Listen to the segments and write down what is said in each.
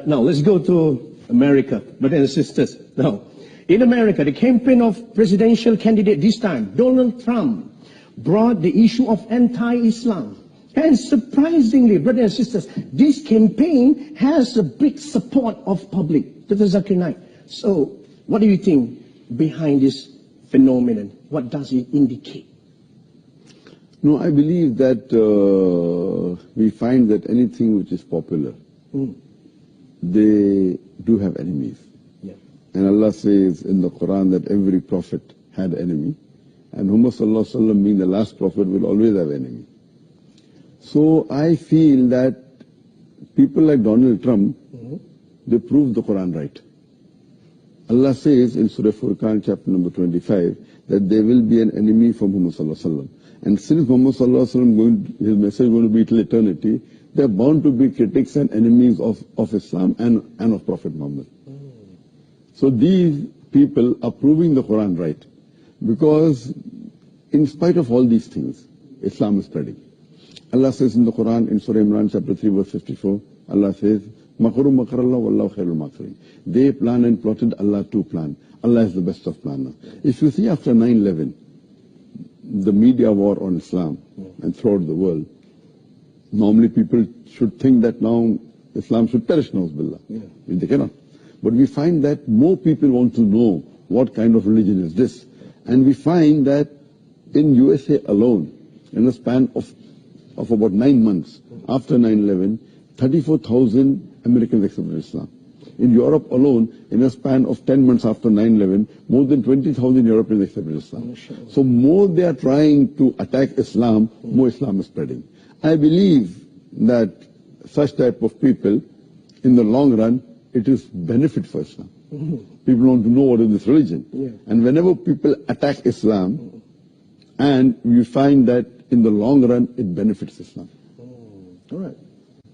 Now, let's go to America, brothers and sisters. Now, in America, the campaign of presidential candidate this time, Donald Trump, brought the issue of anti-Islam. And surprisingly, brothers and sisters, this campaign has a big support of public. D.Zaker. So, what do you think behind this phenomenon? What does it indicate? No, I believe that we find that anything which is popular, they do have enemies. Yeah. And Allah says in the Quran that every prophet had an enemy. And Muhammad sallallahu alaihi wasallam, being the last prophet, will always have an enemy. So I feel that people like Donald Trump, they prove the Quran right. Allah says in Surah Furqan, chapter number 25, that there will be an enemy from Muhammad sallallahu alaihi wasallam. And since Muhammad sallallahu alaihi wasallam, his message is going to be till eternity, they are bound to be critics and enemies of Islam and of Prophet Muhammad. So these people are proving the Quran right. Because in spite of all these things, Islam is spreading. Allah says in the Quran, in Surah Imran, chapter 3, verse 54, Allah says, Makaru makarallah wallahu khairul makirin. They plan and plotted, Allah too plan. Allah is the best of planners. If you see after 9/11, the media war on Islam and throughout the world, normally people should think that now Islam should perish, na'uzubillah. They cannot. But we find that more people want to know what kind of religion is this. And we find that in USA alone, in a span of about 9 months after 9/11, 34,000 Americans accepted Islam. In Europe alone, in a span of 10 months after 9/11, more than 20,000 Europeans accepted Islam. So more they are trying to attack Islam, more Islam is spreading. I believe that such type of people, in the long run, it is benefit for Islam. People want to know what is this religion. And whenever people attack Islam, and we find that in the long run, it benefits Islam. All right.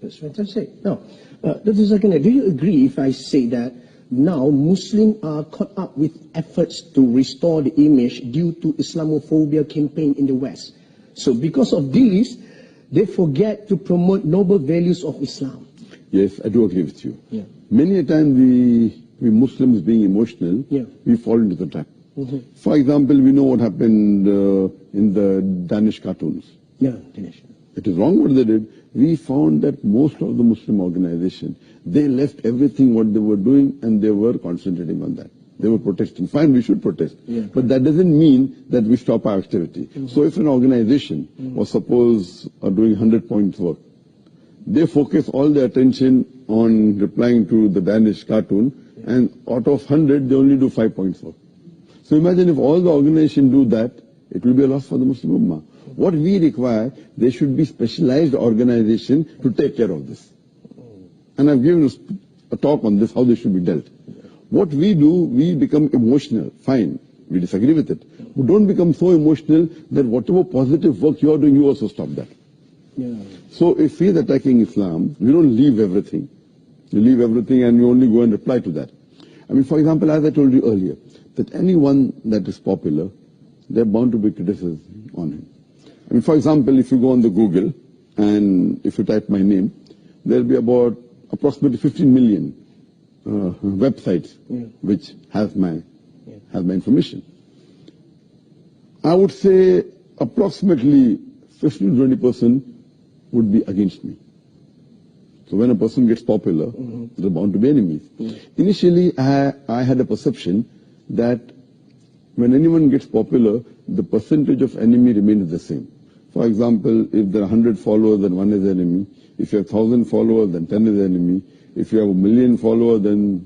That's fantastic. Now, D.Zaker, do you agree if I say that now Muslims are caught up with efforts to restore the image due to Islamophobia campaign in the West? So because of this, they forget to promote noble values of Islam. Yes, I do agree with you. Many a time we Muslims being emotional, we fall into the trap. For example, we know what happened in the Danish cartoons. Danish. It is wrong what they did. We found that most of the Muslim organizations, they left everything what they were doing and they were concentrating on that. They were protesting. Fine, we should protest. But that doesn't mean that we stop our activity. So if an organization was suppose doing 100 points work, they focus all their attention on replying to the Danish cartoon, and out of 100, they only do 5 points work. So imagine if all the organizations do that, it will be a loss for the Muslim Ummah. What we require, there should be specialized organization to take care of this. And I've given a talk on this, how this should be dealt. What we do, we become emotional. Fine, we disagree with it. But don't become so emotional that whatever positive work you are doing, you also stop that. So if he is attacking Islam, we don't leave everything. You leave everything and you only go and reply to that. I mean, for example, as I told you earlier, that anyone that is popular, they're bound to be criticism on him. I mean, for example, if you go on the Google and if you type my name, there'll be about approximately 15 million websites which have my information. I would say approximately 15 to 20% would be against me. So when a person gets popular, there are bound to be enemies. Initially, I had a perception that when anyone gets popular, the percentage of enemy remains the same. For example, if there are 100 followers, then 1 is enemy. If you have 1,000 followers, then 10 is enemy. If you have 1,000,000 followers, then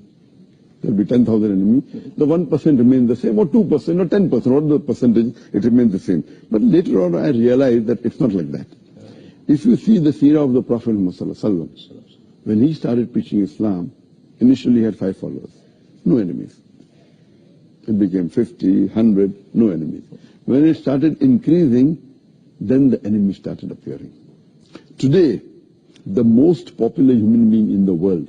there will be 10,000 enemies. The 1% remains the same, or 2%, or 10%, whatever the percentage, it remains the same. But later on, I realized that it's not like that. If you see the seerah of the Prophet Muhammad, when he started preaching Islam, initially he had 5 followers, no enemies. It became 50, 100, no enemies. When it started increasing, then the enemies started appearing. Today, the most popular human being in the world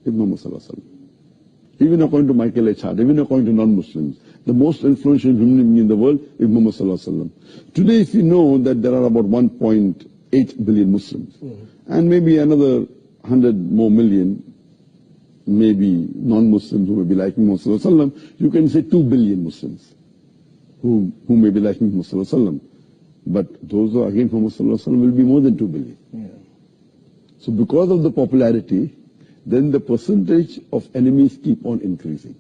is Muhammad sallallahu alaihi wasallam. Even according to Michael H. Hart, even according to non-Muslims, the most influential human being in the world is Muhammad sallallahu alaihi wasallam. Today, if you know that there are about 1.8 billion Muslims, and maybe another 100 more million maybe non-Muslims who may be liking Muhammad sallallahu alaihi wasallam, you can say 2 billion Muslims who may be liking Muhammad sallallahu alaihi wasallam. But those who are against Muhammad sallallahu alaihi wasallam will be more than 2 billion. Yeah. So because of the popularity, then the percentage of enemies keep on increasing.